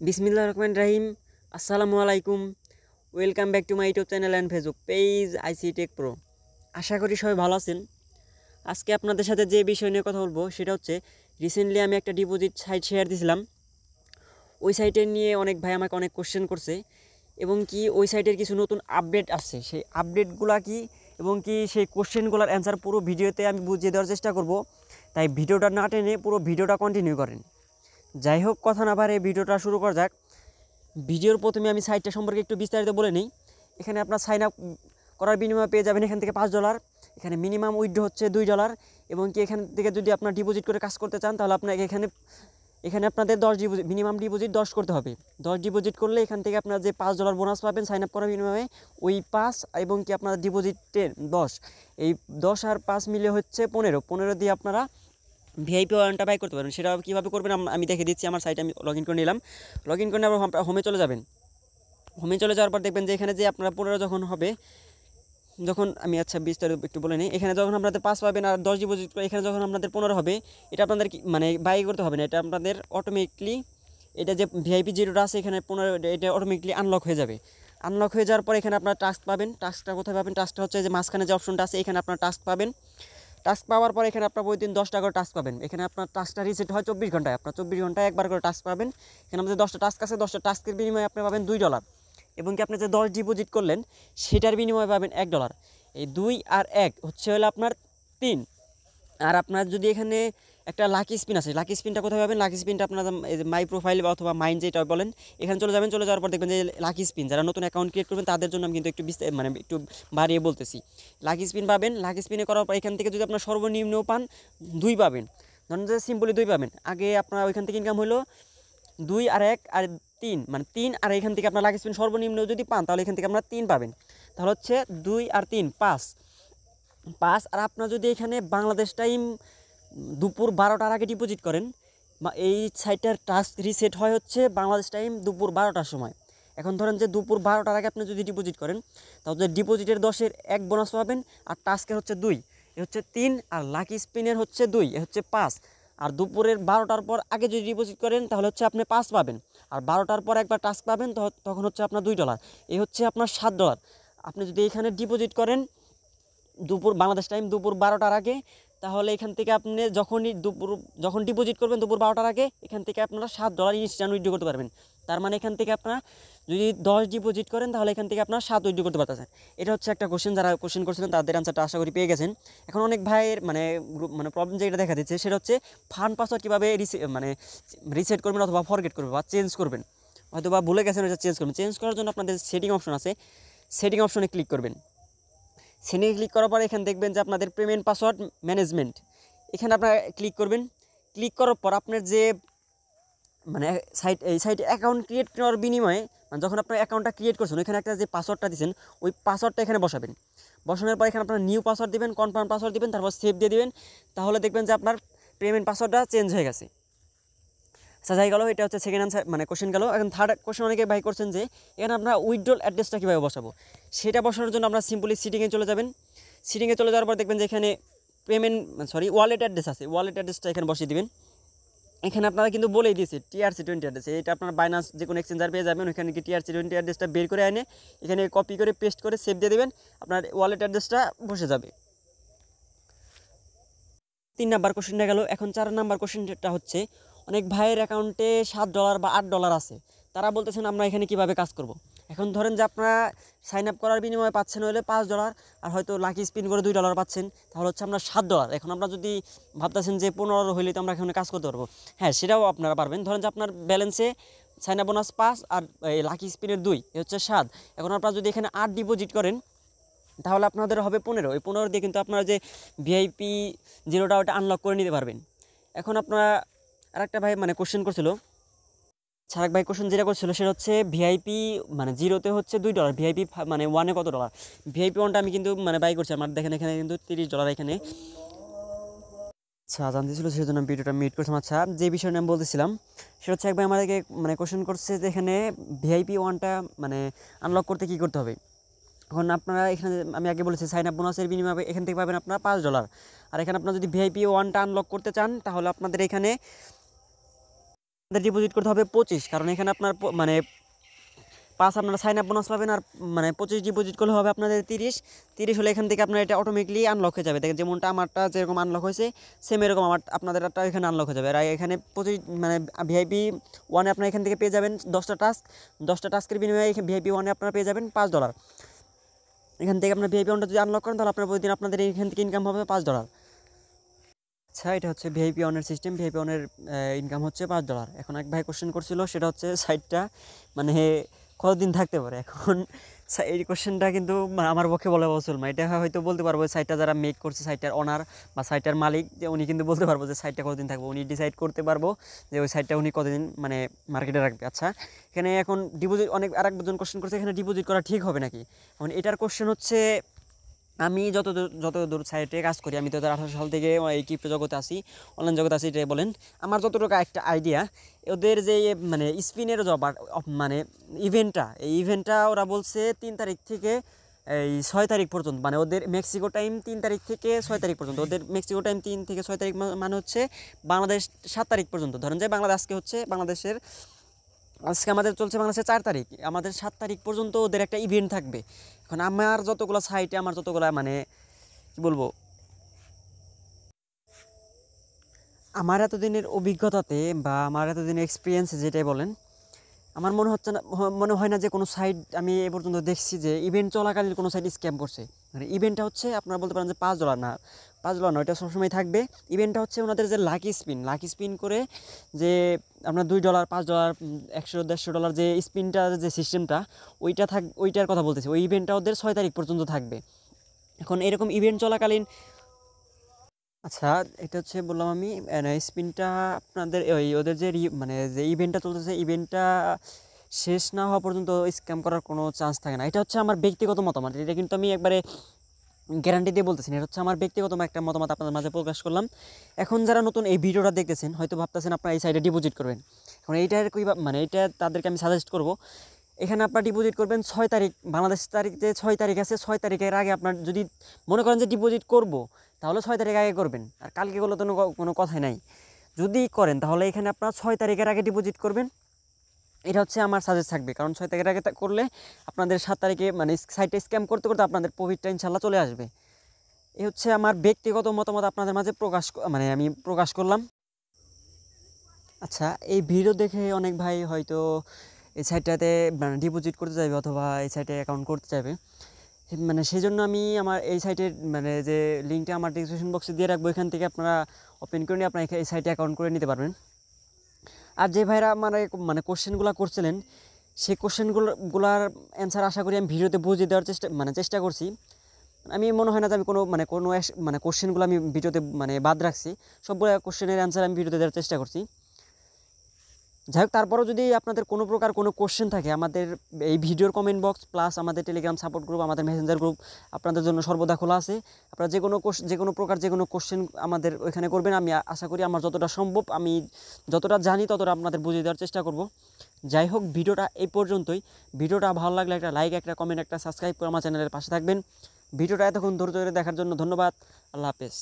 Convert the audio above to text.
বিসমিল্লাহির রহমানির রহিম। আসসালামু আলাইকুম। Welcome back to my YouTube channel and Facebook page IC tech pro. আশা করি সবাই ভালো আছেন। আজকে আপনাদের সাথে যে বিষয় নিয়ে কথা বলবো সেটা হচ্ছে, রিসেন্টলি আমি একটা ডিপোজিট সাইট শেয়ার দিয়েছিলাম। ওই সাইটের নিয়ে অনেক ভাই আমাকে অনেক কোশ্চেন করছে, এবং কি ওই সাইটের কিছু নতুন আপডেট আসছে, সেই আপডেটগুলো কি এবং কি সেই কোশ্চেনগুলোর অ্যান্সার পুরো ভিডিওতে আমি বুঝিয়ে দেওয়ার চেষ্টা করব। তাই ভিডিওটা না টেনে পুরো ভিডিওটা কন্টিনিউ করেন। যাই হোক, কথা না বাড়ে ভিডিওটা শুরু করা যাক। ভিডিওর প্রথমে আমি সাইটটা সম্পর্কে একটু বিস্তারিত বলে নিই। এখানে আপনার সাইন আপ করার বিনিময়ে পেয়ে যাবেন এখান থেকে $5। এখানে মিনিমাম উইথড্র হচ্ছে $2, এবং কি এখান থেকে যদি আপনার ডিপোজিট করে কাজ করতে চান তাহলে আপনাকে এখানে এখানে আপনাদের 10 ডিপোজিট, মিনিমাম ডিপোজিট 10 করতে হবে। 10 ডিপোজিট করলে এখান থেকে আপনার যে $5 বোনাস পাবেন সাইন আপ করার বিনিময়ে, ওই 5 এবং কি আপনার ডিপোজিটের 10, এই 10 আর 5 মিলে হচ্ছে 15 দিয়ে আপনারা ভিআইপি ওয়ানটা বাই করতে পারবেন। সেটা কীভাবে করবেন আমি দেখে দিচ্ছি। আমার সাইটে আমি লগ ইন করে নিলাম। লগ ইন করে আবার হোমে চলে যাবেন। হোমে চলে যাওয়ার পর দেখবেন যে এখানে যে আপনারা 15 যখন হবে, যখন আমি বিস্তারিত একটু বলে নিই। এখানে যখন আপনাদের 5 পাবেন আর 10 ডিপোজিট করে এখানে যখন আপনাদের 15 হবে, এটা আপনাদের মানে বাই করতে হবে না, এটা আপনাদের অটোমেটিকলি, এটা যে ভিআইপি যেটা আছে এখানে 15, এটা অটোমেটিকলি আনলক হয়ে যাবে। আনলক হয়ে যাওয়ার পর এখানে আপনারা টাস্ক পাবেন। টাস্কটা কোথায় পাবেন? টাস্কটা হচ্ছে যে মাঝখানে যে অপশনটা আছে এখানে আপনারা টাস্ক পাবেন। টাস্ক পাওয়ার পর এখানে আপনার প্রতিদিন 10টা করে টাস্ক পাবেন। এখানে আপনার টাস্কটা রিসেট হয় 24 ঘন্টায়। আপনার 24 ঘন্টায় একবার করে টাস্ক পাবেন। এখানে আমাদের 10টা টাস্ক আছে, 10টা টাস্কের বিনিময়ে আপনি পাবেন $2, এবং কি আপনি যে 10 ডিপোজিট করলেন সেটার বিনিময়ে পাবেন $1। এই 2 আর 1 হচ্ছে হলো আপনার 3। আর আপনার যদি এখানে একটা লাকি স্পিন আছে, লাকি স্পিনটা কোথায় পাবেন? লাকি স্পিনটা আপনার মাই প্রোফাইল বা অথবা মাইন্ড যেটা বলেন, এখানে চলে যাবেন। চলে যাওয়ার পর দেখবেন যে লাকি স্পিন, যারা নতুন অ্যাকাউন্ট ক্রিয়েট করবেন তাদের জন্য আমি কিন্তু একটু একটু বাড়িয়ে বলতেছি। লাকি স্পিন পাবেন। লাকি স্পিনে করার পর এখান থেকে যদি আপনার সর্বনিম্ন পান 2 পাবেন। ধরেন যে সিম্পলি 2 পাবেন। আগে আপনার ওইখান থেকে ইনকাম হলো 2 আর 1 আর 3, মানে 3, আর এখান থেকে আপনার লাকি স্পিন সর্বনিম্ন যদি পান তাহলে এখান থেকে আপনার 3 পাবেন। তাহলে হচ্ছে 2 আর 3 5। আর আপনার যদি এখানে বাংলাদেশ টাইম দুপুর 12টার আগে ডিপোজিট করেন, বা এই সাইটটার টাস্ক রিসেট হয় হচ্ছে বাংলাদেশ টাইম দুপুর 12টার সময়। এখন ধরেন যে দুপুর 12টার আগে আপনি যদি ডিপোজিট করেন তাহলে ডিপোজিটের 10-এর 1 বোনাস পাবেন, আর টাস্কের হচ্ছে 2, এ হচ্ছে 3, আর লাকি স্পিনের হচ্ছে 2, এ হচ্ছে 5। আর দুপুরের 12টার পর আগে যদি ডিপোজিট করেন তাহলে হচ্ছে আপনি 5 পাবেন, আর 12টার পর একবার টাস্ক পাবেন, তখন হচ্ছে আপনার $2। এই হচ্ছে আপনার $7। আপনি যদি এখানে ডিপোজিট করেন বাংলাদেশ টাইম দুপুর 12টার আগে, তাহলে এখান থেকে আপনি যখন ডিপোজিট করবেন দুপুর 12টার আগে, এখান থেকে আপনারা $7 ইনস্ট্যান্ট উইথড্র করতে পারবেন। তার মানে এখান থেকে আপনারা যদি 10 ডিপোজিট করেন তাহলে এখান থেকে আপনারা 7 উইথড্র করতে পারতেছেন। এটা হচ্ছে একটা কোশ্চেন, যারা কোশ্চেন করছিলেন তাদের আনসারটা আশা করি পেয়ে গেছেন। এখন অনেক ভাইয়ের প্রবলেম যেটা দেখা দিচ্ছে সেটা হচ্ছে ফান্ড পাসওয়ার্ড কীভাবে রিসেট করবেন অথবা ফরগেট করবেন বা চেঞ্জ করবেন। হয়তো বা ভুলে গেছেন, এটা চেঞ্জ করবেন। চেঞ্জ করার জন্য আপনাদের সেটিং অপশন আছে, সেটিং অপশনে ক্লিক করবেন। সেটিংয়ে ক্লিক করার পর এখানে দেখবেন যে আপনাদের পেমেন্ট পাসওয়ার্ড ম্যানেজমেন্ট, এখানে আপনারা ক্লিক করবেন। ক্লিক করার পর আপনার যে এই সাইটে অ্যাকাউন্ট ক্রিয়েট করার বিনিময়ে, যখন আপনার অ্যাকাউন্টটা ক্রিয়েট করছেন ওইখানে একটা যে পাসওয়ার্ডটা দিয়েছেন ওই পাসওয়ার্ডটা এখানে বসাবেন। বসানোর পর এখানে আপনার নিউ পাসওয়ার্ড দিবেন, কনফার্ম পাসওয়ার্ড দিবেন, তারপর সেভ দিয়ে দিবেন। তাহলে দেখবেন যে আপনার পেমেন্ট পাসওয়ার্ডটা চেঞ্জ হয়ে গেছে। যাই গেল, এটা হচ্ছে সেকেন্ড আনসার কোশ্চেন গেল। এখন থার্ড কোশ্চেন অনেকে ভাই করছেন যে এখানে আপনার উইথড্রল অ্যাড্রেসটা কীভাবে বসাবো। সেটা বসানোর জন্য আমরা সিম্পলি সিটিংয়ে চলে যাবেন। সিটিংয়ে চলে যাওয়ার পর দেখবেন যে এখানে ওয়ালেট অ্যাড্রেস আছে, ওয়ালেট অ্যাড্রেসটা এখানে বসিয়ে দিবেন। এখানে আপনারা কিন্তু বলেই দিয়েছে TRC20 অ্যাড্রেস, এটা আপনার বাইনান্স যে কোনো এক্সচেঞ্জার পেয়ে যাবেন। ওইখানে কি TRC20 অ্যাড্রেসটা বের করে এনে এখানে কপি করে পেস্ট করে সেভ দিয়ে দেবেন, আপনার ওয়ালেট অ্যাড্রেসটা বসে যাবে। 3 নাম্বার কোশ্চেনটা গেল। এখন 4 নাম্বার কোশ্চেনটা হচ্ছে, অনেক ভাইয়ের অ্যাকাউন্টে $7 বা $8 আছে, তারা বলতেছেন আমরা এখানে কিভাবে কাজ করব। এখন ধরেন যে আপনারা সাইন আপ করার বিনিময়ে পাচ্ছেন হলে $5, আর হয়তো লাকি স্পিন করে $2 পাচ্ছেন, তাহলে হচ্ছে আপনার $7। এখন আমরা যদি ভাবতেছেন যে 15 হইলে তো আমরা এখানে কাজ করতে পারবো, হ্যাঁ সেটাও আপনারা পারবেন। ধরেন যে আপনার ব্যালেন্সে সাইন আপ বোনাস 5 আর লাকি স্পিনের 2, এ হচ্ছে 7। এখন আপনারা যদি এখানে 8 ডিপোজিট করেন তাহলে আপনাদের হবে 15। এই 15 দিয়ে কিন্তু আপনার যে ভিআইপি জিরোটা ওটা আনলক করে নিতে পারবেন। এখন আপনারা আরেকটা ভাই কোশ্চেন করছিল, ছাড়াক ভাই কোশ্চেন যেটা করছিল সেটা হচ্ছে ভিআইপি জিরোতে হচ্ছে $2, ভিআইপি ওয়ানে কত ডলার। ভিআইপি ওয়ানটা আমি কিন্তু বাই করছি, আমার দেখেন এখানে কিন্তু $30 এখানে। আচ্ছা, জানতে ছিল সেই জন্য আমি ভিডিওটা মিট করছিলাম। আচ্ছা, যে বিষয়টা আমি বলতেছিলাম সেটা হচ্ছে একবার আমাদেরকে কোশ্চেন করছে যে এখানে ভিআইপি ওয়ানটা আনলক করতে কী করতে হবে। এখন আপনারা এখানে আমি আগে বলেছি সাইন আপ বোনাসের বিনিময়ে এখান থেকে পাবেন আপনারা $5। আর এখানে আপনারা যদি ভিআইপি ওয়ানটা আনলক করতে চান তাহলে আপনাদের এখানে ডিপোজিট করতে হবে 25, কারণ এখানে আপনার মানে 5 আপনারা সাইন আপ বোনাস পাবেন, আর মানে 25 ডিপোজিট করলে হবে আপনাদের 30 হলে এখান থেকে আপনার এটা অটোমেটিকলি আনলক হয়ে যাবে। দেখেন যেমনটা আমারটা যেরকম আনলক হয়েছে সেম এরকম আপনাদেরটা এখানে আনলক হয়ে যাবে। আর এখানে 25 মানে ভিআইপি 1-এ আপনারা এখান থেকে পেয়ে যাবেন 10টা টাস্কের বিনিময়ে ভিআইপি 1-এ আপনারা পেয়ে যাবেন $5। এখান থেকে আপনার ভিআইপি 1টা যদি আনলক করেন তাহলে আপনার প্রতিদিন আপনাদের এখান থেকে ইনকাম হবে $5। আচ্ছা, এটা হচ্ছে ভিআইপি 1-এর সিস্টেম। ভিআইপি 1-এর ইনকাম হচ্ছে $5। এখন এক ভাই কোশ্চেন করছিল, সেটা হচ্ছে সাইটটা মানে কতদিন থাকতে পারে। এখন এই কোশ্চেনটা কিন্তু আমার পক্ষে বলা পসিবল না। এটা হয়তো বলতে পারবো সাইটটা যারা মেক করছে, সাইটটার ওনার বা সাইটটার মালিক, যে উনি কিন্তু বলতে পারবো যে সাইটটা কতদিন থাকবে। উনি ডিসাইড করতে পারবো যে ওই সাইটটা উনি কতদিন মানে মার্কেটে রাখবে। আচ্ছা, এখানে এখন ডিপোজিট আরেকজন কোশ্চেন করছে, এখানে ডিপোজিট করা ঠিক হবে নাকি। এখন এটার কোশ্চেন হচ্ছে, আমি যতদূর সাইটে কাজ করি, আমি 2018 সাল থেকে এই ক্রিপ্টো জগতে আসি, অনলাইন জগতে আসি, এটাই বলেন। আমার যতটুকু একটা আইডিয়া, ওদের যে মানে স্পিনের জব মানে এই ইভেন্টটা ওরা বলছে 3 তারিখ থেকে এই 6 তারিখ পর্যন্ত, মানে ওদের মেক্সিকো টাইম 3 তারিখ থেকে 6 তারিখ পর্যন্ত। ওদের মেক্সিকো টাইম 3 থেকে 6 তারিখ মানে হচ্ছে বাংলাদেশ 7 তারিখ পর্যন্ত। ধরেন যে আজকে আমাদের চলছে বাংলাদেশের 4 তারিখ, আমাদের 7 তারিখ পর্যন্ত ওদের একটা ইভেন্ট থাকবে। এখন আমার যতগুলো সাইটে, আমার যতগুলো মানে কী বলবো, আমার এতদিনের অভিজ্ঞতাতে বা আমার এতদিনের এক্সপিরিয়েন্সে যেটাই বলেন, আমার মনে হয় না যে কোনো সাইট আমি এ পর্যন্ত দেখছি যে ইভেন্ট চলাকালীন কোনো সাইট স্ক্যাম করছে। মানে ইভেন্টটা হচ্ছে আপনারা বলতে পারেন যে $5 না, $5 না, ওইটা সবসময় থাকবে। ইভেন্টটা হচ্ছে ওনাদের যে লাকি স্পিন করে যে আপনার $2, $5, $100, $150 যে স্পিনটার যে সিস্টেমটা, ওইটার কথা বলতেছি। ওই ইভেন্টটা ওদের 6 তারিখ পর্যন্ত থাকবে। এখন এরকম ইভেন্ট চলাকালীন, আচ্ছা, এটা হচ্ছে বললাম আমি স্পিনটা আপনাদের ওদের যে মানে যে ইভেন্টটা চলতেছে, ইভেন্টটা শেষ না হওয়া পর্যন্ত স্ক্যাম করার কোনো চান্স থাকে না। এটা হচ্ছে আমার ব্যক্তিগত মতামত, এটা কিন্তু আমি একবারে গ্যারান্টি দিয়ে বলতেছি না, এটা হচ্ছে আমার ব্যক্তিগত একটা মতামত আপনাদের মাঝে প্রকাশ করলাম। এখন যারা নতুন এই ভিডিওটা দেখতেছেন, হয়তো ভাবতেছেন আপনারা এই সাইডে ডিপোজিট করবেন। এখন এইটার মানে এইটা তাদেরকে আমি সাজেস্ট করব, এখানে আপনার ডিপোজিট করবেন 6 তারিখ, বাংলাদেশ তারিখ যে 6 তারিখ আছে, 6 তারিখের আগে আপনার যদি মনে করেন যে ডিপোজিট করব, তাহলে 6 তারিখ আগে করবেন। আর কালকে করলে তো কোনো কথাই নাই। যদি করেন তাহলে এখানে আপনার 6 তারিখের আগে ডিপোজিট করবেন, এটা হচ্ছে আমার সাজেস্ট থাকবে। কারণ 6 তারিখের আগে করলে আপনাদের 7 তারিখে মানে সাইটে স্ক্যাম করতে করতে আপনাদের প্রফিটটা ইনশাল্লাহ চলে আসবে। এই হচ্ছে আমার ব্যক্তিগত মতামত আপনাদের মাঝে আমি প্রকাশ করলাম। আচ্ছা, এই ভিডিও দেখে অনেক ভাই হয়তো এই সাইটটাতে মানে ডিপোজিট করতে চাইবে অথবা এই সাইটে অ্যাকাউন্ট করতে চাইবে। মানে সেই জন্য আমি আমার এই সাইটের মানে যে লিঙ্কটা আমার ডিসক্রিপশন বক্সে দিয়ে রাখবো, এখান থেকে আপনারা ওপেন করে নিয়ে আপনারা এই সাইটে অ্যাকাউন্ট করে নিতে পারবেন। আর যে ভাইরা মানে কোশ্চেনগুলো করছিলেন, সেই কোশ্চেনগুলোর অ্যান্সার আশা করি আমি ভিডিওতে বুঝিয়ে দেওয়ার চেষ্টা করছি। আমি মনে হয় না যে আমি কোনো কোশ্চেনগুলো আমি ভিডিওতে বাদ রাখছি। সবগুলো কোশ্চেনের অ্যান্সার আমি ভিডিওতে দেওয়ার চেষ্টা করছি। যাই হোক, তারপরেও যদি আপনাদের কোনো প্রকার কোনো কোশ্চেন থাকে, আমাদের এই ভিডিওর কমেন্ট বক্স প্লাস আমাদের টেলিগ্রাম সাপোর্ট গ্রুপ, আমাদের মেসেঞ্জার গ্রুপ আপনাদের জন্য সর্বদা খোলা আছে। আপনারা যে কোনো প্রকার যে কোনো কোশ্চেন আমাদের ওইখানে করবেন। আমি আশা করি আমার যতটা সম্ভব, আমি যতটা জানি ততটা আপনাদের বুঝিয়ে দেওয়ার চেষ্টা করব। যাই হোক, ভিডিওটা এই পর্যন্তই। ভিডিওটা ভালো লাগলে একটা লাইক, একটা কমেন্ট, একটা সাবস্ক্রাইব করে আমার চ্যানেলের পাশে থাকবেন। ভিডিওটা এতক্ষণ ধৈর্য ধরে দেখার জন্য ধন্যবাদ। আল্লাহ হাফেজ।